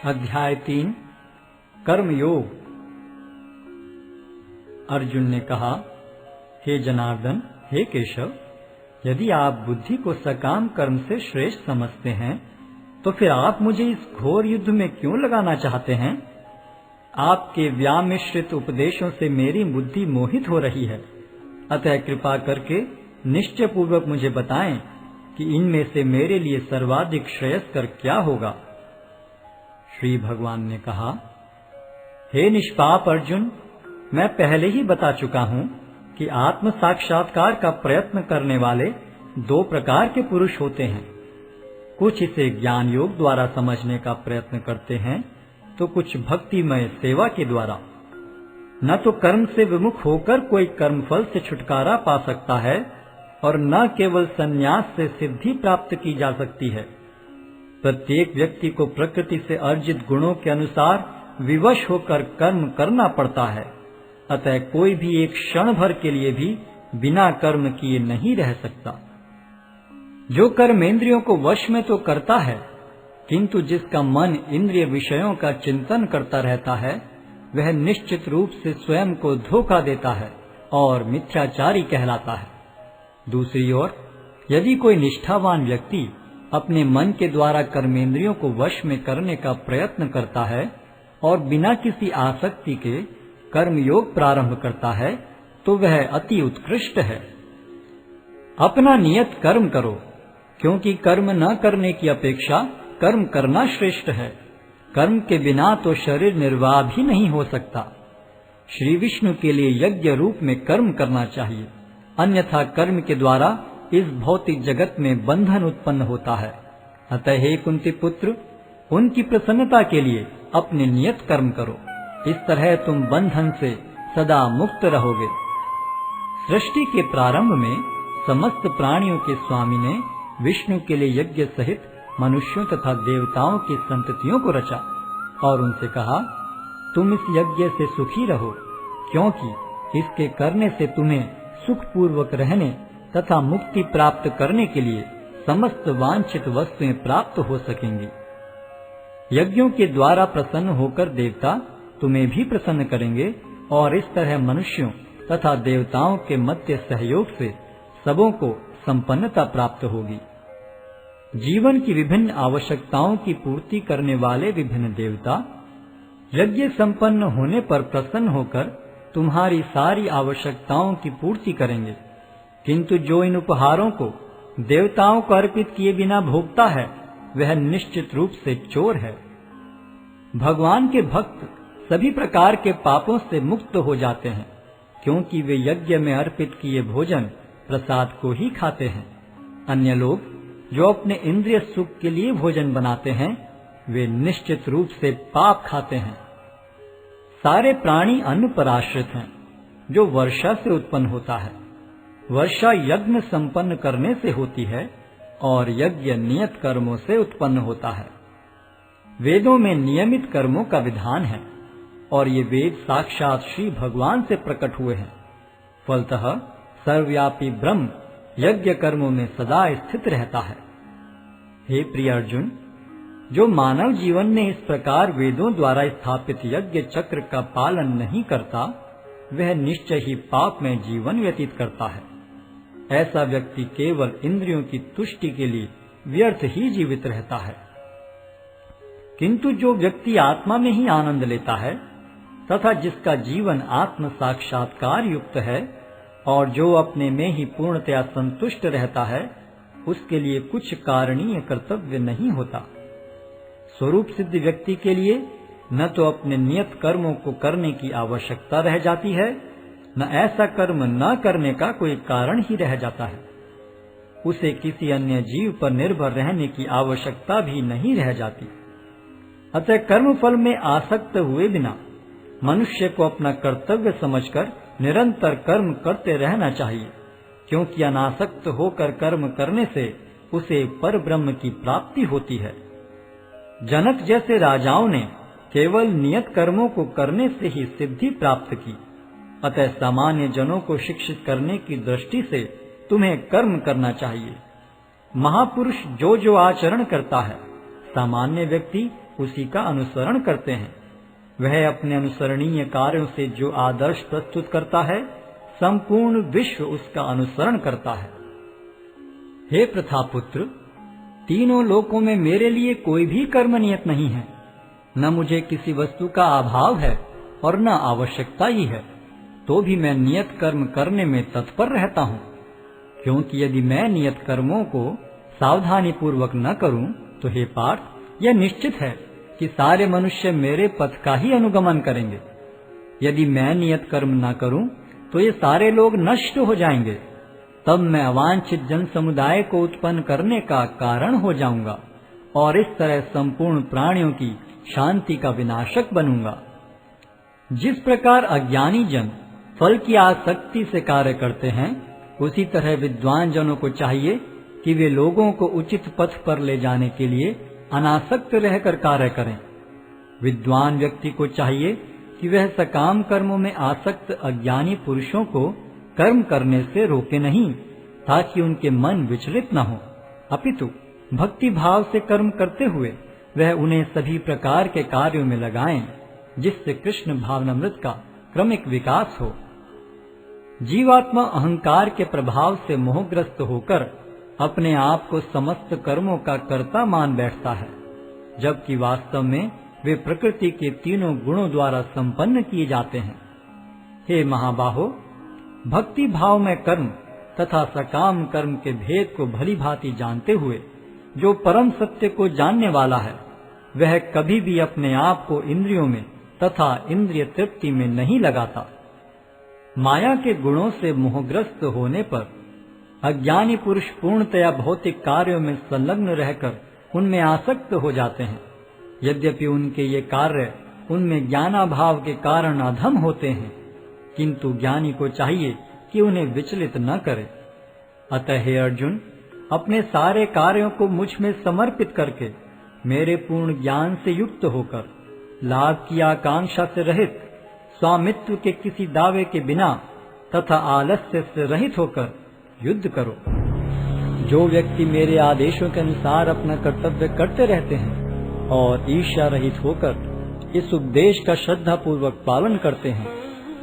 अध्याय 3 कर्मयोग। अर्जुन ने कहा, हे जनार्दन, हे केशव, यदि आप बुद्धि को सकाम कर्म से श्रेष्ठ समझते हैं तो फिर आप मुझे इस घोर युद्ध में क्यों लगाना चाहते हैं? आपके व्यामिश्रित उपदेशों से मेरी बुद्धि मोहित हो रही है, अतः कृपा करके निश्चय पूर्वक मुझे बताएं कि इनमें से मेरे लिए सर्वाधिक श्रेयस्कर क्या होगा। श्री भगवान ने कहा, हे निष्पाप अर्जुन, मैं पहले ही बता चुका हूं कि आत्म साक्षात्कार का प्रयत्न करने वाले दो प्रकार के पुरुष होते हैं। कुछ इसे ज्ञान योग द्वारा समझने का प्रयत्न करते हैं तो कुछ भक्तिमय सेवा के द्वारा। न तो कर्म से विमुख होकर कोई कर्मफल से छुटकारा पा सकता है और न केवल संन्यास से सिद्धि प्राप्त की जा सकती है। प्रत्येक व्यक्ति को प्रकृति से अर्जित गुणों के अनुसार विवश होकर कर्म करना पड़ता है, अतः कोई भी एक क्षण भर के लिए भी बिना कर्म किए नहीं रह सकता। जो कर्मेंद्रियों को वश में तो करता है, किंतु जिसका मन इंद्रिय विषयों का चिंतन करता रहता है, वह निश्चित रूप से स्वयं को धोखा देता है और मिथ्याचारी कहलाता है। दूसरी ओर, यदि कोई निष्ठावान व्यक्ति अपने मन के द्वारा कर्मेंद्रियों को वश में करने का प्रयत्न करता है और बिना किसी आसक्ति के कर्मयोग प्रारंभ करता है, तो वह अति उत्कृष्ट है। अपना नियत कर्म करो, क्योंकि कर्म न करने की अपेक्षा कर्म करना श्रेष्ठ है। कर्म के बिना तो शरीर निर्वाह भी नहीं हो सकता। श्री विष्णु के लिए यज्ञ रूप में कर्म करना चाहिए, अन्यथा कर्म के द्वारा इस भौतिक जगत में बंधन उत्पन्न होता है। अतः हे कुंती पुत्र, उनकी प्रसन्नता के लिए अपने नियत कर्म करो, इस तरह तुम बंधन से सदा मुक्त रहोगे। सृष्टि के प्रारंभ में समस्त प्राणियों के स्वामी ने विष्णु के लिए यज्ञ सहित मनुष्यों तथा देवताओं की संततियों को रचा और उनसे कहा, तुम इस यज्ञ से सुखी रहो, क्योंकि इसके करने से तुम्हें सुखपूर्वक रहने तथा मुक्ति प्राप्त करने के लिए समस्त वांछित वस्तुएं प्राप्त हो सकेंगी। यज्ञों के द्वारा प्रसन्न होकर देवता तुम्हें भी प्रसन्न करेंगे और इस तरह मनुष्यों तथा देवताओं के मध्य सहयोग से सबों को संपन्नता प्राप्त होगी। जीवन की विभिन्न आवश्यकताओं की पूर्ति करने वाले विभिन्न देवता यज्ञ संपन्न होने पर प्रसन्न होकर तुम्हारी सारी आवश्यकताओं की पूर्ति करेंगे, किंतु जो इन उपहारों को देवताओं को अर्पित किए बिना भोगता है, वह निश्चित रूप से चोर है। भगवान के भक्त सभी प्रकार के पापों से मुक्त हो जाते हैं, क्योंकि वे यज्ञ में अर्पित किए भोजन प्रसाद को ही खाते हैं। अन्य लोग जो अपने इंद्रिय सुख के लिए भोजन बनाते हैं, वे निश्चित रूप से पाप खाते हैं। सारे प्राणी अन्न पर आश्रित हैं, जो वर्षा से उत्पन्न होता है। वर्षा यज्ञ संपन्न करने से होती है और यज्ञ नियत कर्मों से उत्पन्न होता है। वेदों में नियमित कर्मों का विधान है और ये वेद साक्षात श्री भगवान से प्रकट हुए हैं। फलतः सर्वव्यापी ब्रह्म यज्ञ कर्मों में सदा स्थित रहता है। हे प्रिय अर्जुन, जो मानव जीवन में इस प्रकार वेदों द्वारा स्थापित यज्ञ चक्र का पालन नहीं करता, वह निश्चय ही पाप में जीवन व्यतीत करता है। ऐसा व्यक्ति केवल इंद्रियों की तुष्टि के लिए व्यर्थ ही जीवित रहता है। किंतु जो व्यक्ति आत्मा में ही आनंद लेता है तथा जिसका जीवन आत्म साक्षात्कार युक्त है और जो अपने में ही पूर्णतया संतुष्ट रहता है, उसके लिए कुछ कारणीय कर्तव्य नहीं होता। स्वरूप सिद्ध व्यक्ति के लिए न तो अपने नियत कर्मों को करने की आवश्यकता रह जाती है, न ऐसा कर्म न करने का कोई कारण ही रह जाता है। उसे किसी अन्य जीव पर निर्भर रहने की आवश्यकता भी नहीं रह जाती। अतः कर्म फल में आसक्त हुए बिना मनुष्य को अपना कर्तव्य समझकर निरंतर कर्म करते रहना चाहिए, क्योंकि अनासक्त होकर कर्म करने से उसे पर ब्रह्म की प्राप्ति होती है। जनक जैसे राजाओं ने केवल नियत कर्मों को करने से ही सिद्धि प्राप्त की। अतः सामान्य जनों को शिक्षित करने की दृष्टि से तुम्हें कर्म करना चाहिए। महापुरुष जो जो आचरण करता है, सामान्य व्यक्ति उसी का अनुसरण करते हैं। वह अपने अनुसरणीय कार्यों से जो आदर्श प्रस्तुत करता है, संपूर्ण विश्व उसका अनुसरण करता है। हे प्रथापुत्र, तीनों लोकों में मेरे लिए कोई भी कर्म नियत नहीं है। न मुझे किसी वस्तु का अभाव है और न आवश्यकता ही है, तो भी मैं नियत कर्म करने में तत्पर रहता हूँ। क्योंकि यदि मैं नियत कर्मों को सावधानी पूर्वक न करूं, तो हे पार्थ, यह निश्चित है कि सारे मनुष्य मेरे पथ का ही अनुगमन करेंगे। यदि मैं नियत कर्म न करूं, तो ये सारे लोग नष्ट हो जाएंगे। तब मैं अवांछित जन समुदाय को उत्पन्न करने का कारण हो जाऊंगा और इस तरह संपूर्ण प्राणियों की शांति का विनाशक बनूंगा। जिस प्रकार अज्ञानी जन फल की आसक्ति से कार्य करते हैं, उसी तरह विद्वान जनों को चाहिए कि वे लोगों को उचित पथ पर ले जाने के लिए अनासक्त रहकर कार्य करें। विद्वान व्यक्ति को चाहिए कि वह सकाम कर्मों में आसक्त अज्ञानी पुरुषों को कर्म करने से रोके नहीं, ताकि उनके मन विचलित न हो, अपितु भक्ति भाव से कर्म करते हुए वह उन्हें सभी प्रकार के कार्यों में लगाएं, जिससे कृष्ण भावनामृत का क्रमिक विकास हो। जीवात्मा अहंकार के प्रभाव से मोहग्रस्त होकर अपने आप को समस्त कर्मों का कर्ता मान बैठता है, जबकि वास्तव में वे प्रकृति के तीनों गुणों द्वारा संपन्न किए जाते हैं। हे महाबाहो, भक्ति भाव में कर्म तथा सकाम कर्म के भेद को भली भांति जानते हुए जो परम सत्य को जानने वाला है, वह कभी भी अपने आप को इंद्रियों में तथा इंद्रिय तृप्ति में नहीं लगाता। माया के गुणों से मोहग्रस्त होने पर अज्ञानी पुरुष पूर्णतया भौतिक कार्यों में संलग्न रहकर उनमें आसक्त हो जाते हैं। यद्यपि उनके ये कार्य उनमें ज्ञानाभाव के कारण अधम होते हैं, किंतु ज्ञानी को चाहिए कि उन्हें विचलित न करे। अतः हे अर्जुन, अपने सारे कार्यों को मुझ में समर्पित करके मेरे पूर्ण ज्ञान से युक्त होकर, लाभ की आकांक्षा से रहित, स्वामित्व के किसी दावे के बिना तथा आलस्य से रहित होकर युद्ध करो। जो व्यक्ति मेरे आदेशों के अनुसार अपना कर्तव्य करते रहते हैं और ईर्ष्या रहित होकर इस उपदेश का श्रद्धा पूर्वक पालन करते हैं,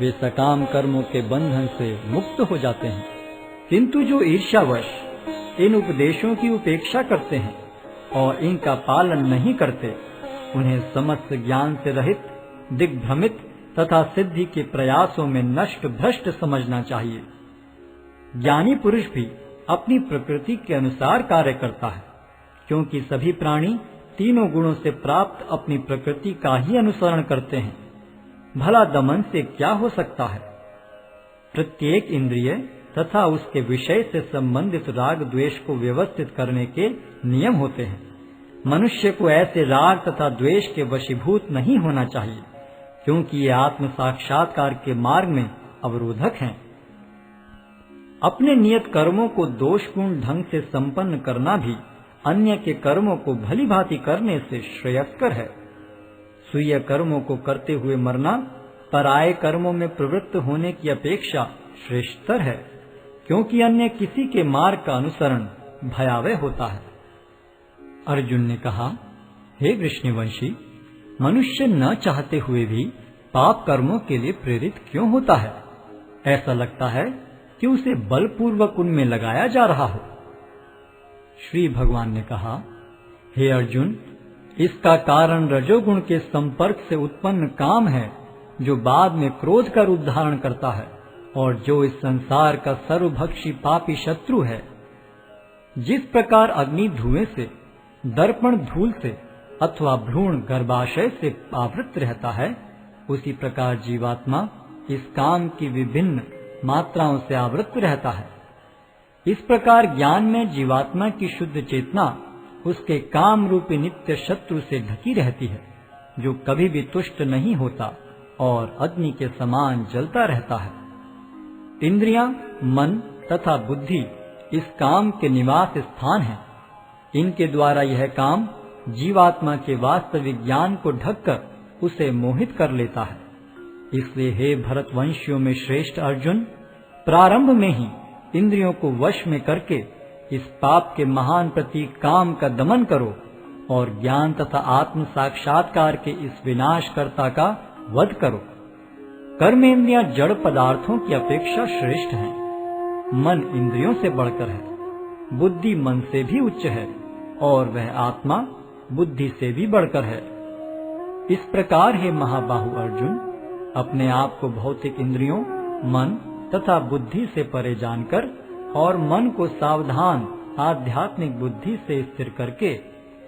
वे सकाम कर्मों के बंधन से मुक्त हो जाते हैं। किंतु जो ईर्ष्यावश इन उपदेशों की उपेक्षा करते हैं और इनका पालन नहीं करते, उन्हें समस्त ज्ञान से रहित, दिग्भ्रमित तथा सिद्धि के प्रयासों में नष्ट भ्रष्ट समझना चाहिए। ज्ञानी पुरुष भी अपनी प्रकृति के अनुसार कार्य करता है, क्योंकि सभी प्राणी तीनों गुणों से प्राप्त अपनी प्रकृति का ही अनुसरण करते हैं। भला दमन से क्या हो सकता है? प्रत्येक इंद्रिय तथा उसके विषय से संबंधित राग द्वेष को व्यवस्थित करने के नियम होते हैं। मनुष्य को ऐसे राग तथा द्वेष के वशीभूत नहीं होना चाहिए, क्योंकि ये आत्म साक्षात्कार के मार्ग में अवरोधक हैं। अपने नियत कर्मों को दोषपूर्ण ढंग से संपन्न करना भी अन्य के कर्मों को भली भांति करने से श्रेयस्कर है। स्वीय कर्मों को करते हुए मरना पराये कर्मों में प्रवृत्त होने की अपेक्षा श्रेष्ठतर है, क्योंकि अन्य किसी के मार्ग का अनुसरण भयावह होता है। अर्जुन ने कहा, हे वृष्णिवंशी, मनुष्य न चाहते हुए भी पाप कर्मों के लिए प्रेरित क्यों होता है? ऐसा लगता है कि उसे बलपूर्वक उनमें लगाया जा रहा हो। श्री भगवान ने कहा, हे अर्जुन, इसका कारण रजोगुण के संपर्क से उत्पन्न काम है, जो बाद में क्रोध का रूप धारण करता है और जो इस संसार का सर्वभक्षी पापी शत्रु है। जिस प्रकार अग्नि धुएं से, दर्पण धूल से अथवा भ्रूण गर्भाशय से आवृत रहता है, उसी प्रकार जीवात्मा इस काम की विभिन्न मात्राओं से आवृत रहता है। इस प्रकार ज्ञान में जीवात्मा की शुद्ध चेतना उसके काम रूपी नित्य शत्रु से ढकी रहती है, जो कभी भी तुष्ट नहीं होता और अग्नि के समान जलता रहता है। इंद्रियां, मन तथा बुद्धि इस काम के निवास स्थान हैं। इनके द्वारा यह काम जीवात्मा के वास्तविक ज्ञान को ढककर उसे मोहित कर लेता है। इसलिए हे भरतवंशियों में श्रेष्ठ अर्जुन, प्रारंभ में ही इंद्रियों को वश में करके इस पाप के महान प्रतीक काम का दमन करो और ज्ञान तथा आत्म साक्षात्कार के इस विनाशकर्ता का वध करो। कर्मेंद्रियां जड़ पदार्थों की अपेक्षा श्रेष्ठ हैं। मन इंद्रियों से बढ़कर है, बुद्धि मन से भी उच्च है और वह आत्मा बुद्धि से भी बढ़कर है। इस प्रकार हे महाबाहु अर्जुन, अपने आप को भौतिक इंद्रियों, मन तथा बुद्धि से परे जानकर और मन को सावधान आध्यात्मिक बुद्धि से स्थिर करके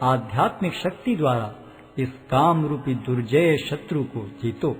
आध्यात्मिक शक्ति द्वारा इस काम रूपी दुर्जय शत्रु को जीतो।